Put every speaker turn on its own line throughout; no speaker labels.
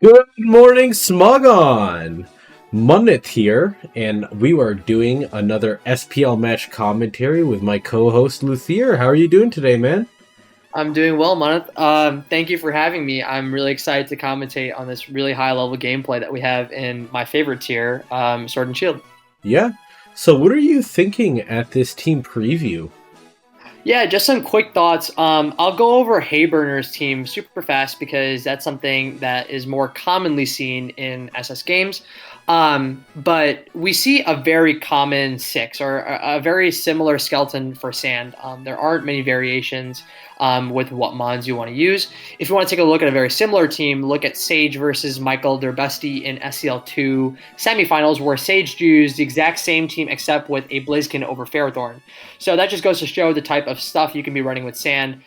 Good morning, Smogon! Munnet here, and we are doing another SPL match commentary with my co-host Luthier. How are you doing today, man?
I'm doing well, Manat. Thank you for having me. I'm really excited to commentate on this really high level gameplay that we have in my favorite tier, Sword and Shield.
Yeah? So what are you thinking at this team preview?
Yeah, just some quick thoughts. I'll go over Hayburner's team super fast because that's something that is more commonly seen in SS games. But we see a very common six or a very similar skeleton for sand. There aren't many variations with what mons you want to use. If you want to take a look at a very similar team, look at Sage versus Michael Derbesti in SCL2 semifinals, where Sage used the exact same team except with a Blaziken over Ferrothorn. So that just goes to show the type of stuff you can be running with sand.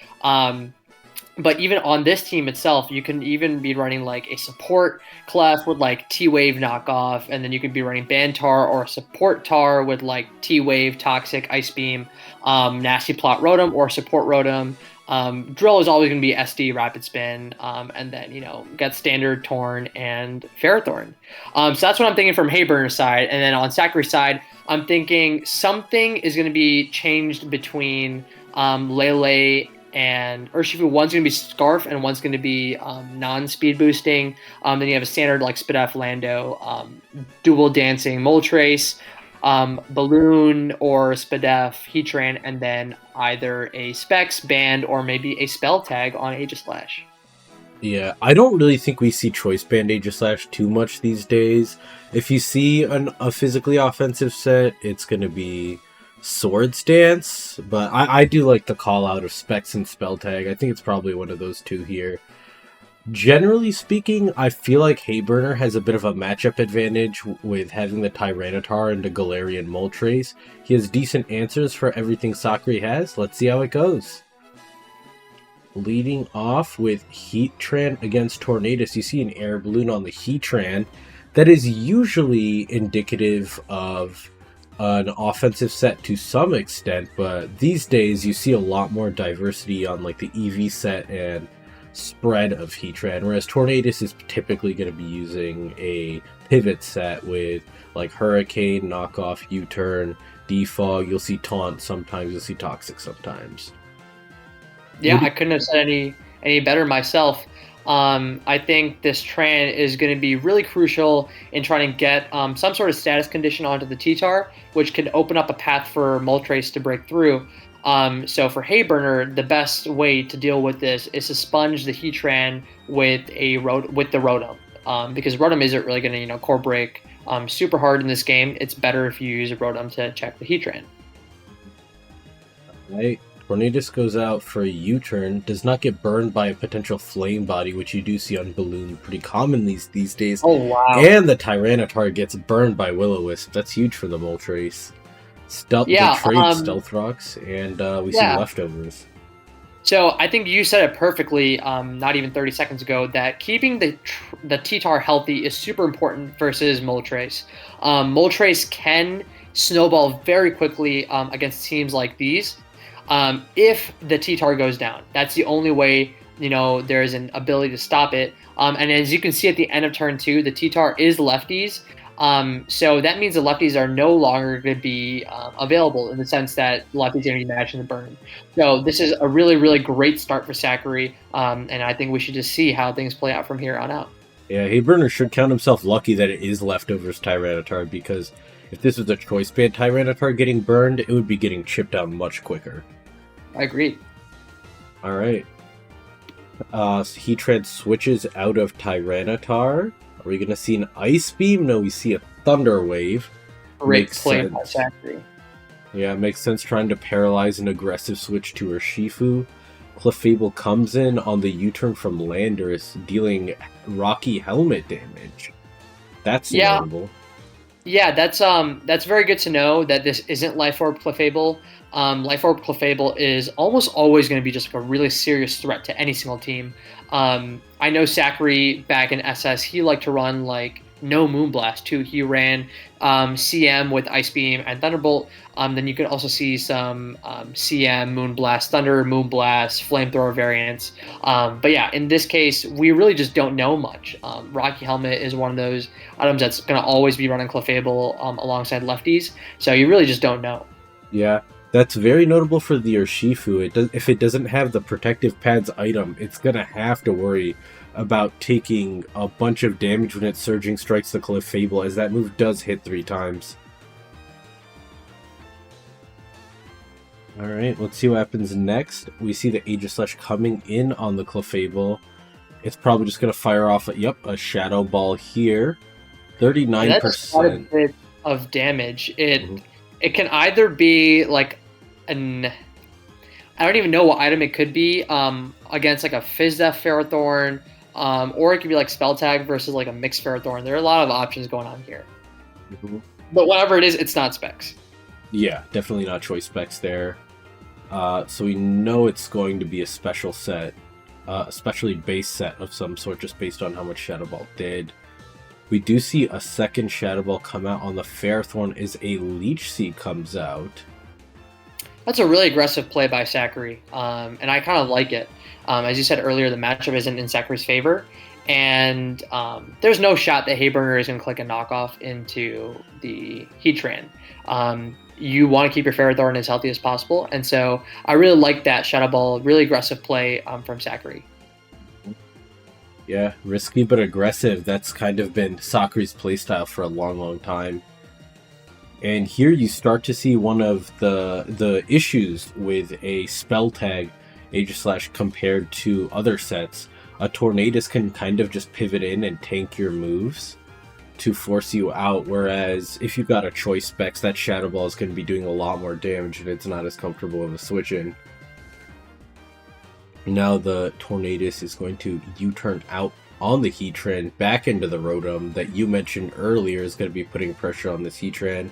But even on this team itself, you can even be running like a support class with like T-Wave knockoff, and then you could be running Bantar or a support Tar with like T-Wave, Toxic, Ice Beam, Nasty Plot Rotom, or support Rotom. Drill is always going to be SD, Rapid Spin, and then, get Standard, Torn, and Ferrothorn. So that's what I'm thinking from Hayburner's side. And then on Sacri's side, I'm thinking something is going to be changed between Lele and Urshifu. One's going to be Scarf and one's going to be non-speed boosting. Then you have a standard like Spidef, Lando, dual dancing Moltres, Balloon or Spidef, Heatran, and then either a Specs, Band, or maybe a Spell Tag on Aegislash.
Yeah, I don't really think we see Choice Band Aegislash too much these days. If you see a physically offensive set, it's going to be Swords Dance, but I do like the call out of Specs and Spell Tag. I think it's probably one of those two here. Generally speaking, I feel like Hayburner has a bit of a matchup advantage with having the Tyranitar and the Galarian Moltres. He has decent answers for everything Sacri has. Let's see how it goes. Leading off with Heatran against Tornadus, you see an air balloon on the Heatran. That is usually indicative of an offensive set to some extent, but these days you see a lot more diversity on like the EV set and spread of Heatran, whereas Tornadus is typically going to be using a pivot set with like Hurricane, Knockoff, U-Turn, Defog. You'll see Taunt sometimes, you'll see Toxic sometimes.
Yeah, I couldn't have said any better myself. I think this Tran is going to be really crucial in trying to get some sort of status condition onto the T-Tar, which could open up a path for Moltres to break through. So for Hayburner, the best way to deal with this is to sponge the Heatran with the Rotom, because Rotom isn't really going to core break super hard in this game. It's better if you use a Rotom to check the Heatran.
Right. Tornadus goes out for a U-turn, does not get burned by a potential flame body, which you do see on Balloon pretty commonly these days.
Oh wow!
And the Tyranitar gets burned by Will-O-Wisp. That's huge for the Moltres. They trade Stealth Rocks, and we see leftovers.
So I think you said it perfectly, not even 30 seconds ago, that keeping the T-Tar healthy is super important versus Moltres. Moltres can snowball very quickly against teams like these. If the T-Tar goes down, that's the only way there's an ability to stop it. And as you can see at the end of turn 2, the T-Tar is lefties. So that means the lefties are no longer going to be available in the sense that lefties are going to be matching the burn. So this is a really, really great start for Sacri, and I think we should just see how things play out from here on out.
Yeah, Hayburner should count himself lucky that it is leftovers Tyranitar, because if this was a Choice Band Tyranitar getting burned, it would be getting chipped down much quicker.
I agree.
All right. Heatran switches out of Tyranitar. Are we going to see an Ice Beam? No, we see a Thunder Wave.
Great play by Sacri.
Yeah, it makes sense trying to paralyze an aggressive switch to Urshifu. Clefable comes in on the U-turn from Landorus, dealing Rocky Helmet damage. That's notable.
Yeah, that's very good to know that this isn't Life Orb Clefable. Life Orb Clefable is almost always going to be just like a really serious threat to any single team. I know Sacri back in SS, he liked to run like no Moonblast too. He ran CM with Ice Beam and Thunderbolt. Then you can also see some CM, Moonblast, Thunder, Moonblast, Flamethrower variants. But yeah, in this case, we really just don't know much. Rocky Helmet is one of those items that's going to always be running Clefable alongside lefties, so you really just don't know.
Yeah, that's very notable for the Urshifu. If it doesn't have the protective pads item, it's gonna have to worry about taking a bunch of damage when it surging strikes the Clefable, as that move does hit 3 times. Alright, let's see what happens next. We see the Aegislash coming in on the Clefable. It's probably just going to fire off, a Shadow Ball here. 39%.
That's quite a bit of damage. It can either be like I don't even know what item it could be against like a Fizdef Ferrothorn, or it could be like Spell Tag versus like a mixed Ferrothorn. There are a lot of options going on here. But whatever it is, it's not specs.
Yeah, definitely not choice specs there. So we know it's going to be a special set, especially base set of some sort, just based on how much Shadow Ball did. We do see a second Shadow Ball come out on the Ferrothorn as a Leech Seed comes out.
That's a really aggressive play by Sacri, and I kind of like it. As you said earlier, the matchup isn't in Sacri's favor, and there's no shot that Hayburner is going to click a knockoff into the Heatran. You want to keep your Ferrothorn as healthy as possible, and so I really like that Shadow Ball, really aggressive play from Sacri.
Yeah, risky but aggressive. That's kind of been Sacri's playstyle for a long, long time. And here you start to see one of the issues with a spell tag Aegislash compared to other sets. A Tornadus can kind of just pivot in and tank your moves to force you out, whereas if you got a choice specs, that Shadow Ball is going to be doing a lot more damage and it's not as comfortable of a switch in. Now the Tornadus is going to U-turn out on the Heatran back into the Rotom that you mentioned earlier is going to be putting pressure on this Heatran.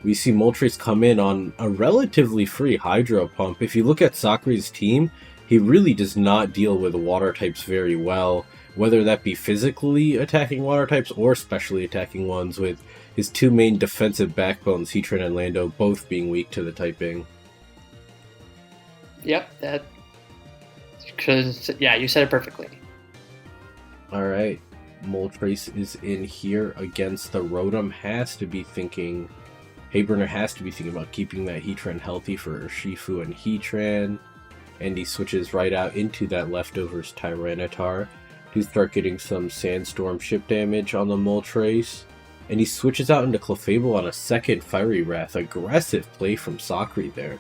We see Moltres come in on a relatively free Hydro Pump. If you look at Sacri's team, he really does not deal with water types very well, whether that be physically attacking water types or specially attacking ones, with his 2 main defensive backbones, Heatran and Lando, both being weak to the typing.
Yep, yeah, you said it perfectly.
Alright, Moltres is in here against the Rotom. Hayburner has to be thinking about keeping that Heatran healthy for Urshifu and Heatran. And he switches right out into that leftovers Tyranitar to start getting some Sandstorm ship damage on the Moltres. And he switches out into Clefable on a second Fiery Wrath. Aggressive play from Sacri there.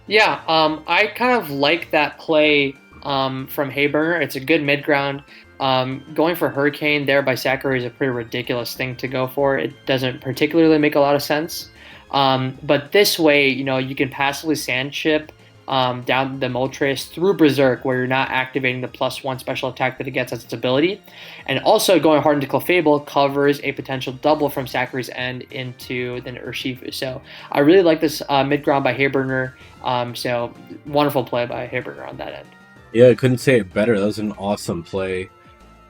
Yeah, I kind of like that play from Hayburner. It's a good mid-ground. Going for Hurricane there by Sacri is a pretty ridiculous thing to go for. It doesn't particularly make a lot of sense. But this way, you can passively Sand Chip down the Moltres through Berserk, where you're not activating the +1 special attack that it gets as its ability. And also going hard into Clefable covers a potential double from Sacri's end into the Urshifu. So I really like this mid-ground by Hayburner. So wonderful play by Hayburner on that end.
Yeah, I couldn't say it better. That was an awesome play.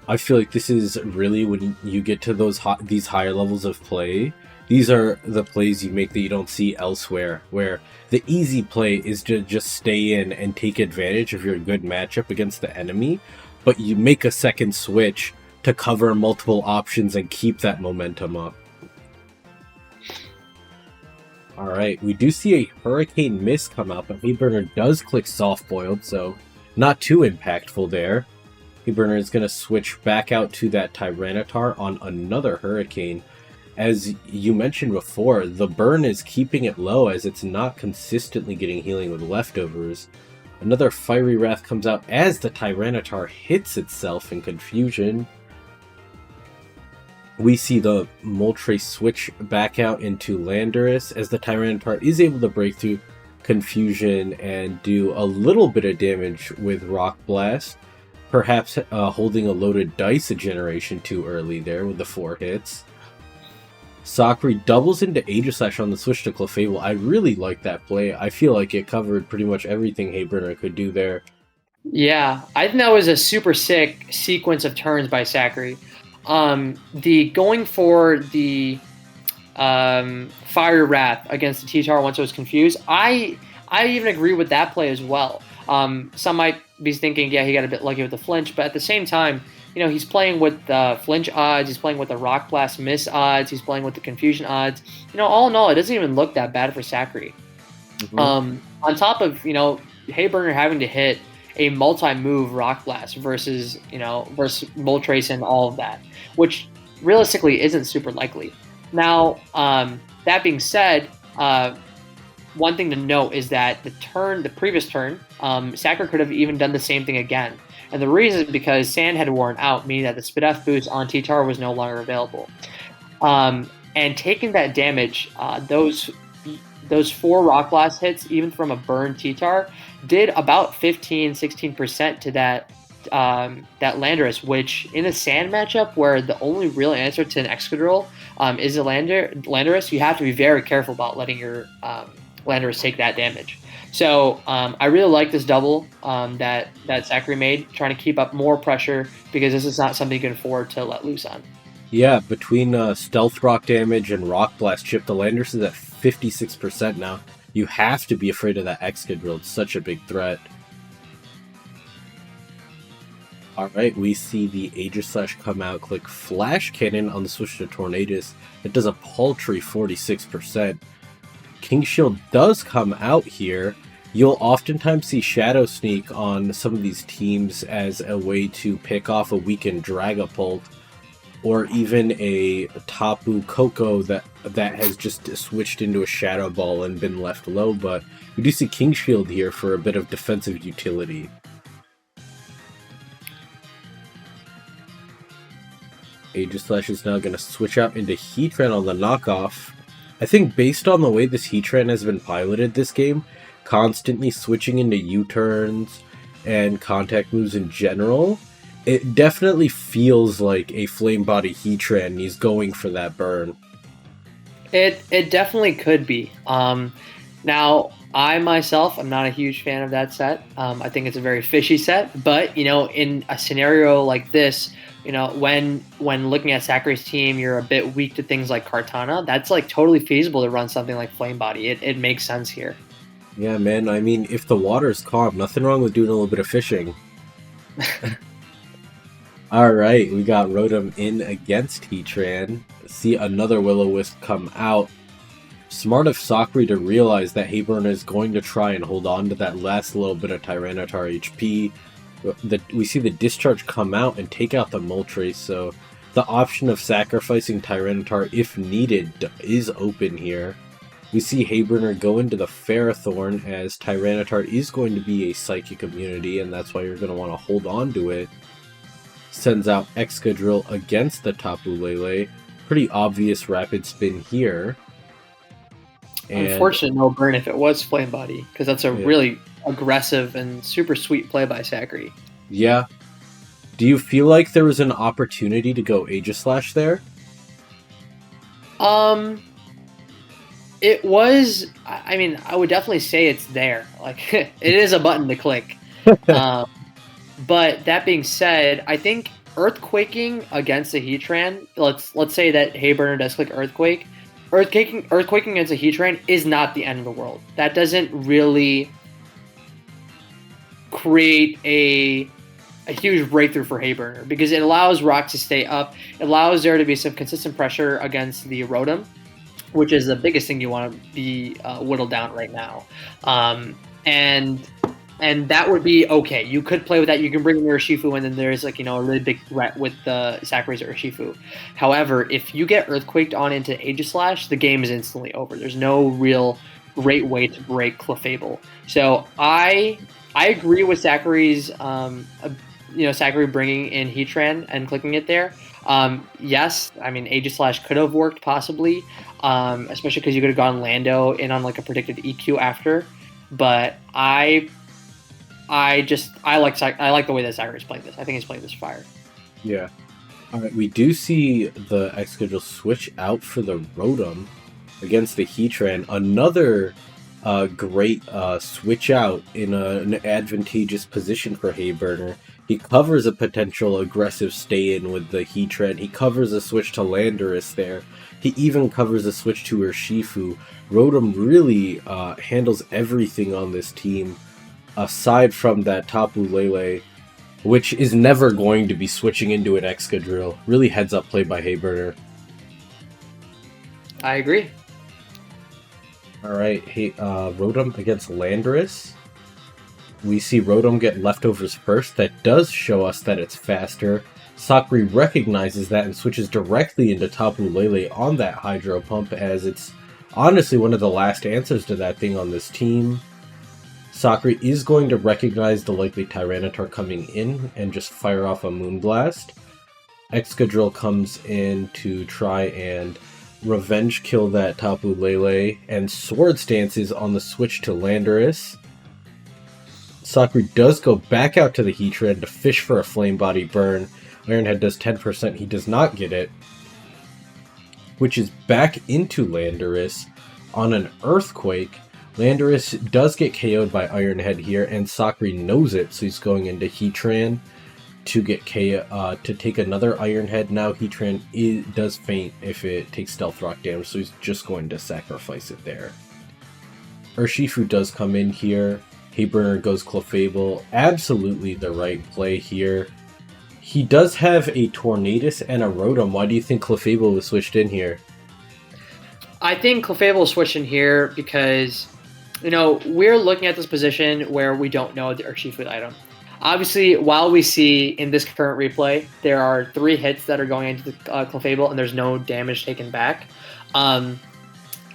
I feel like this is really when you get to these higher levels of play. These are the plays you make that you don't see elsewhere, where the easy play is to just stay in and take advantage of your good matchup against the enemy, but you make a second switch to cover multiple options and keep that momentum up. Alright, we do see a Hurricane Miss come out, but Hayburner does click Soft Boiled, so not too impactful there. Hayburner is going to switch back out to that Tyranitar on another Hurricane. As you mentioned before, the burn is keeping it low as it's not consistently getting healing with leftovers. Another Fiery Wrath comes out as the Tyranitar hits itself in confusion. We see the Moltres switch back out into Landorus as the Tyranitar is able to break through confusion and do a little bit of damage with Rock Blast. Perhaps holding a loaded dice a generation too early there with the 4 hits. Sacri doubles into Aegislash on the switch to Clefable. I really like that play. I feel like it covered pretty much everything Hayburner could do there.
Yeah, I think that was a super sick sequence of turns by Sacri. The going for the Fire Wrath against the T-Tar once it was confused, I even agree with that play as well. Some might be thinking, yeah, he got a bit lucky with the flinch, but at the same time, he's playing with the flinch odds, he's playing with the Rock Blast miss odds, he's playing with the confusion odds. All in all, it doesn't even look that bad for Sacri. On top of, Hayburner having to hit a multi-move Rock Blast versus Moltres and all of that, which realistically isn't super likely. Now, that being said, one thing to note is that the previous turn, Sacri could have even done the same thing again. And the reason is because Sand had worn out, meaning that the Spidef boost on T-Tar was no longer available. And taking that damage, those 4 Rock Blast hits, even from a burned T-Tar, did about 15-16% to that Landorus, which in a Sand matchup where the only real answer to an Excadrill is a Landorus, you have to be very careful about letting your Landorus take that damage. So I really like this double that Sacri made, trying to keep up more pressure because this is not something you can afford to let loose on.
Yeah, between Stealth Rock damage and Rock Blast chip, the Landorus is at 56% now. You have to be afraid of that Excadrill. It's such a big threat. Alright, we see the Aegislash come out, click Flash Cannon on the switch to Tornadus. It does a paltry 46%. King Shield does come out here. You'll oftentimes see Shadow Sneak on some of these teams as a way to pick off a weakened Dragapult, or even a Tapu Koko that has just switched into a Shadow Ball and been left low, but we do see King Shield here for a bit of defensive utility. Aegislash is now going to switch out into Heatran on the knockoff. I think based on the way this Heatran has been piloted this game, constantly switching into U-turns and contact moves in general, it definitely feels like a Flame Body Heatran. He's going for that burn.
It definitely could be. Now, I myself am not a huge fan of that set. I think it's a very fishy set, but in a scenario like this, when looking at Sacri's team, you're a bit weak to things like Kartana. That's like totally feasible to run something like Flame Body. It makes sense here.
Yeah, man. I mean, if the water is calm, nothing wrong with doing a little bit of fishing. Alright, we got Rotom in against Heatran. See another Will-O-Wisp come out. Smart of Sacri to realize that Hayburner is going to try and hold on to that last little bit of Tyranitar HP. We see the Discharge come out and take out the Moltres, so the option of sacrificing Tyranitar if needed is open here. We see Hayburner go into the Ferrothorn as Tyranitar is going to be a Psychic immunity, and that's why you're going to want to hold on to it. Sends out Excadrill against the Tapu Lele. Pretty obvious Rapid Spin here.
And unfortunate no burn if it was Flame Body, because that's a really aggressive and super sweet play by Sacri.
Yeah. Do you feel like there was an opportunity to go Aegislash there?
It was. I mean, I would definitely say it's there. Like, it is a button to click. But that being said, I think Earthquaking against a Heatran. Let's say that Hayburner does click Earthquake. Earthquaking against a Heatran is not the end of the world. That doesn't really create a huge breakthrough for Hayburner because it allows Rock to stay up. It allows there to be some consistent pressure against the Rotom, which is the biggest thing you want to be whittled down right now. And that would be okay. You could play with that. You can bring in Urshifu, and then there's a really big threat with the Sacri's Urshifu. However, if you get Earthquaked on into Aegislash, the game is instantly over. There's no real great way to break Clefable. So I agree with Sacri's, Sacri bringing in Heatran and clicking it there. Yes, I mean Aegislash could have worked possibly, especially because you could have gone Lando in on like a predicted EQ after. But I like the way that Sacri is playing this. I think he's playing this fire.
Yeah. All right, we do see the Excadrill switch out for the Rotom against the Heatran. Another great switch out in an advantageous position for Hayburner. He covers a potential aggressive stay-in with the Heatran. He covers a switch to Landorus there. He even covers a switch to Urshifu. Rotom really handles everything on this team, aside from that Tapu Lele, which is never going to be switching into an Excadrill. Really heads-up play by Hayburner.
I agree.
Alright, Rotom against Landorus. We see Rotom get leftovers first. That does show us that it's faster. Sacri recognizes that and switches directly into Tapu Lele on that Hydro Pump, as it's honestly one of the last answers to that thing on this team. Sacri is going to recognize the likely Tyranitar coming in and just fire off a Moonblast. Excadrill comes in to try and revenge kill that Tapu Lele, and Swords Dance is on the switch to Landorus. Sacri does go back out to the Heatran to fish for a Flame Body Burn. Ironhead does 10%, he does not get it. Which is back into Landorus on an Earthquake. Landorus does get KO'd by Ironhead here, and Sacri knows it, so he's going into Heatran to get to take another Ironhead. Now Heatran does faint if it takes Stealth Rock damage, so he's just going to sacrifice it there. Urshifu does come in here. Hayburner goes Clefable. Absolutely the right play here. He does have a Tornadus and a Rotom. Why do you think Clefable was switched in here?
I think Clefable was switched in here because, we're looking at this position where we don't know the Urshifu item. Obviously, while we see in this current replay, there are 3 hits that are going into the Clefable and there's no damage taken back.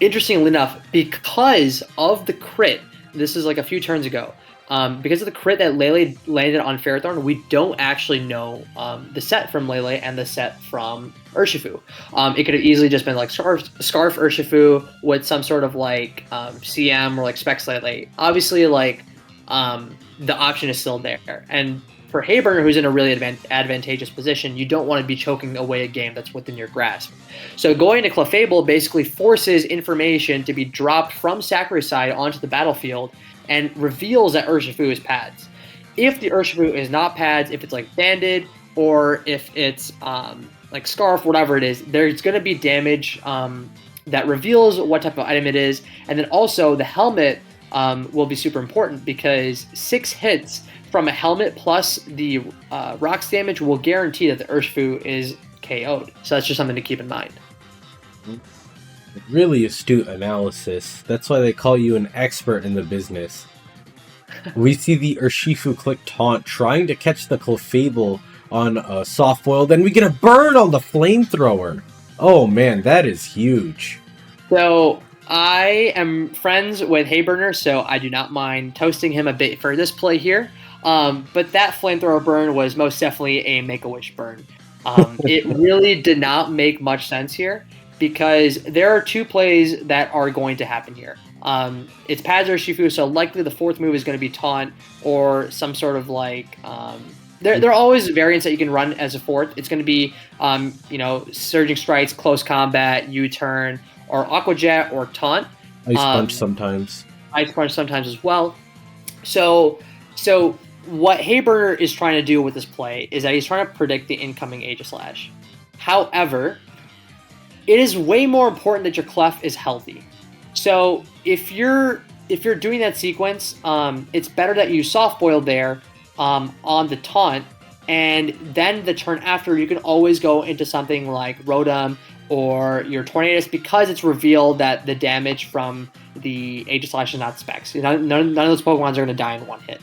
Interestingly enough, because of the crit, this is like a few turns ago, because of the crit that Lele landed on Ferrothorn, we don't actually know the set from Lele and the set from Urshifu. It could have easily just been like Scarf Urshifu with some sort of like CM or like Specs Lele. Obviously, the option is still there. And for Hayburner, who's in a really advantageous position, you don't want to be choking away a game that's within your grasp. So going to Clefable basically forces information to be dropped from Sacri's side onto the battlefield and reveals that Urshifu is pads. If the Urshifu is not pads, if it's like banded, or if it's like Scarf, whatever it is, there's going to be damage that reveals what type of item it is. And then also the helmet will be super important, because 6 hits from a helmet plus the rocks damage will guarantee that the Urshifu is KO'd. So that's just something to keep in mind.
Really astute analysis. That's why they call you an expert in the business. We see the Urshifu click Taunt trying to catch the Clefable on a soft boil. Then we get a burn on the Flamethrower. Oh man, that is huge.
So I am friends with Hayburner, so I do not mind toasting him a bit for this play here. But that Flamethrower burn was most definitely a Make-A-Wish burn. It really did not make much sense here, because there are 2 plays that are going to happen here. It's Pads Urshifu, so likely the 4th move is going to be Taunt or some sort of like... There are always variants that you can run as a 4th. It's going to be, Surging Strikes, Close Combat, U-Turn, or Aqua Jet, or Taunt.
Ice Punch sometimes.
Ice Punch sometimes as well. So what Hayburner is trying to do with this play is that he's trying to predict the incoming Aegislash. However, it is way more important that your Clef is healthy. So if you're doing that sequence, it's better that you soft boil there on the Taunt, and then the turn after you can always go into something like Rotom or your Tornadus, because it's revealed that the damage from the Aegislash is not Specs. None of those Pokemons are going to die in 1 hit.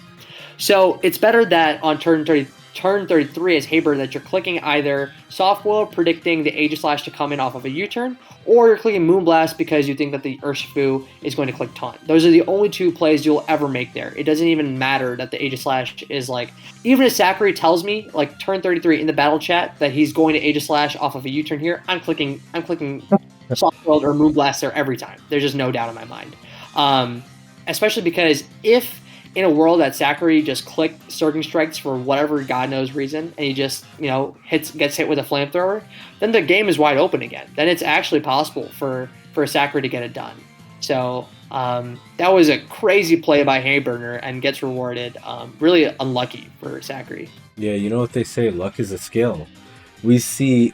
So it's better that on turn 33 as Hayburner that you're clicking either Soft Boil, predicting the Aegislash to come in off of a U-turn, or you're clicking Moonblast because you think that the Urshifu is going to click Taunt. Those are the only 2 plays you'll ever make there. It doesn't even matter that the Aegislash is like... Even if Sacri tells me, like turn 33 in the battle chat, that he's going to Aegislash off of a U-turn here, I'm clicking Soft Boil or Moonblast there every time. There's just no doubt in my mind. Especially because if in a world that Sacri just clicked Surging Strikes for whatever God knows reason, and he just, gets hit with a Flamethrower, then the game is wide open again. Then it's actually possible for Sacri to get it done. So That was a crazy play by Hayburner and gets rewarded. Really unlucky for Sacri.
Yeah, you know what they say, luck is a skill. We see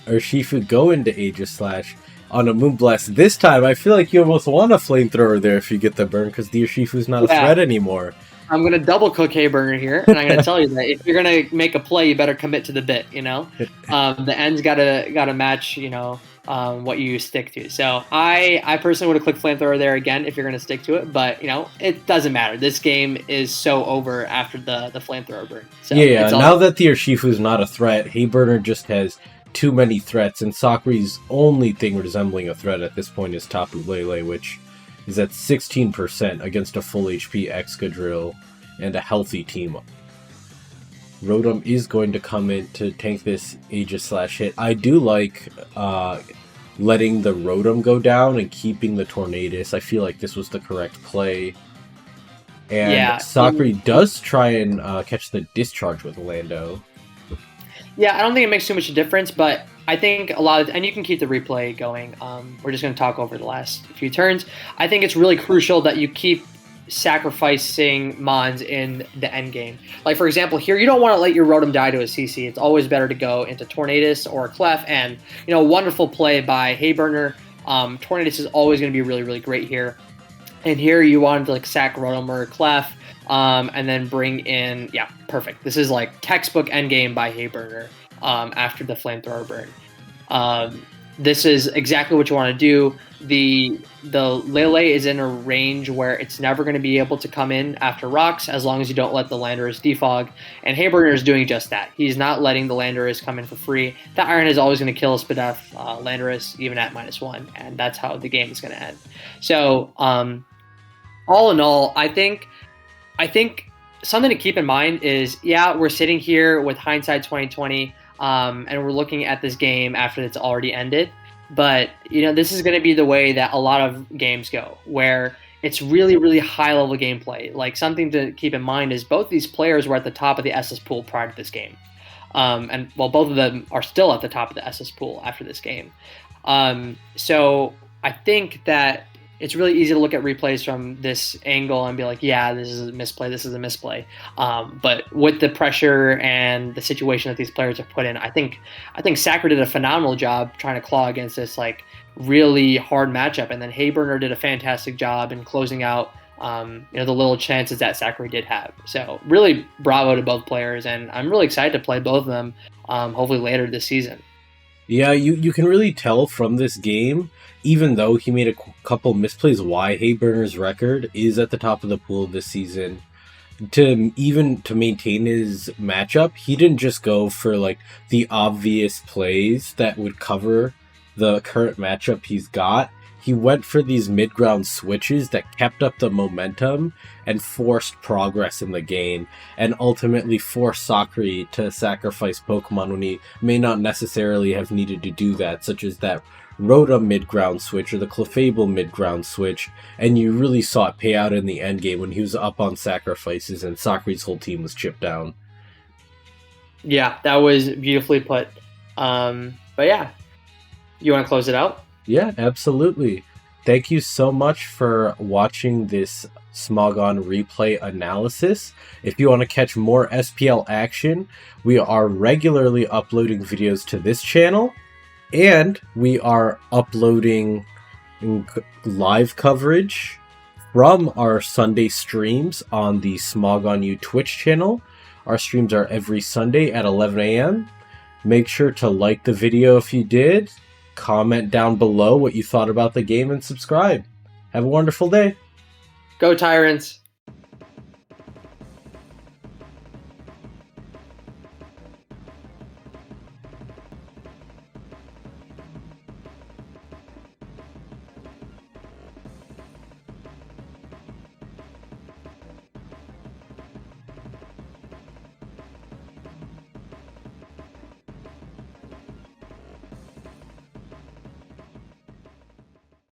Urshifu go into Aegis Slash on a Moonblast. This time, I feel like you almost want a Flamethrower there if you get the burn, because the Urshifu's not a threat anymore.
I'm going to double cook Hayburner here, and I'm going to tell you that if you're going to make a play, you better commit to the bit, you know? The end's gotta match, you know, what you stick to. So I personally would have clicked Flamethrower there again if you're going to stick to it, but, you know, it doesn't matter. This game is so over after the Flamethrower burn. So
yeah, now that the Urshifu's not a threat, Hayburner just has too many threats, and Sacri's only thing resembling a threat at this point is Tapu Lele, which is at 16% against a full HP Excadrill and a healthy team. Rotom is going to come in to tank this Aegis Slash hit. I do like letting the Rotom go down and keeping the Tornadus. I feel like this was the correct play. And Sacri does try and catch the Discharge with Lando.
Yeah, I don't think it makes too much difference, but I think a lot of, and you can keep the replay going. We're just going to talk over the last few turns. I think it's really crucial that you keep sacrificing Mons in the end game. Like, for example, here, you don't want to let your Rotom die to a CC. It's always better to go into Tornadus or Clef, and, you know, wonderful play by Hayburner. Tornadus is always going to be really, really great here. And here you wanted to, like, sack Rotom or Clef, and then bring in, yeah, perfect. This is like textbook endgame by Hayburner after the Flamethrower burn. This is exactly what you want to do. The Lele is in a range where it's never going to be able to come in after rocks as long as you don't let the Landorus defog. And Hayburner is doing just that. He's not letting the Landorus come in for free. The Iron is always going to kill Spadef Landorus even at -1, and that's how the game is going to end. So all in all, I think something to keep in mind is, yeah, we're sitting here with hindsight 2020, and we're looking at this game after it's already ended. But, you know, this is going to be the way that a lot of games go, where it's really, really high-level gameplay. Like, something to keep in mind is both these players were at the top of the SS pool prior to this game. And, well, both of them are still at the top of the SS pool after this game. So I think that it's really easy to look at replays from this angle and be like, yeah, this is a misplay, this is a misplay. But with the pressure and the situation that these players have put in, I think Sacri did a phenomenal job trying to claw against this like really hard matchup, and then Hayburner did a fantastic job in closing out you know, the little chances that Sacri did have. So really bravo to both players, and I'm really excited to play both of them hopefully later this season.
Yeah, you can really tell from this game, even though he made a couple misplays, why Hayburner's record is at the top of the pool this season. To maintain his matchup, he didn't just go for like the obvious plays that would cover the current matchup he's got. He went for these mid-ground switches that kept up the momentum and forced progress in the game, and ultimately forced Sacri to sacrifice Pokemon when he may not necessarily have needed to do that, such as that Rotom mid-ground switch or the Clefable mid-ground switch, and you really saw it pay out in the endgame when he was up on sacrifices and Sacri's whole team was chipped down.
Yeah, that was beautifully put. But yeah, you want to close it out?
Yeah, absolutely. Thank you so much for watching this Smogon replay analysis. If you want to catch more SPL action, we are regularly uploading videos to this channel, and we are uploading live coverage from our Sunday streams on the Smogon U Twitch channel. Our streams are every Sunday at 11 a.m. Make sure to like the video if you did. Comment down below what you thought about the game and subscribe. Have a wonderful day.
Go Tyrants!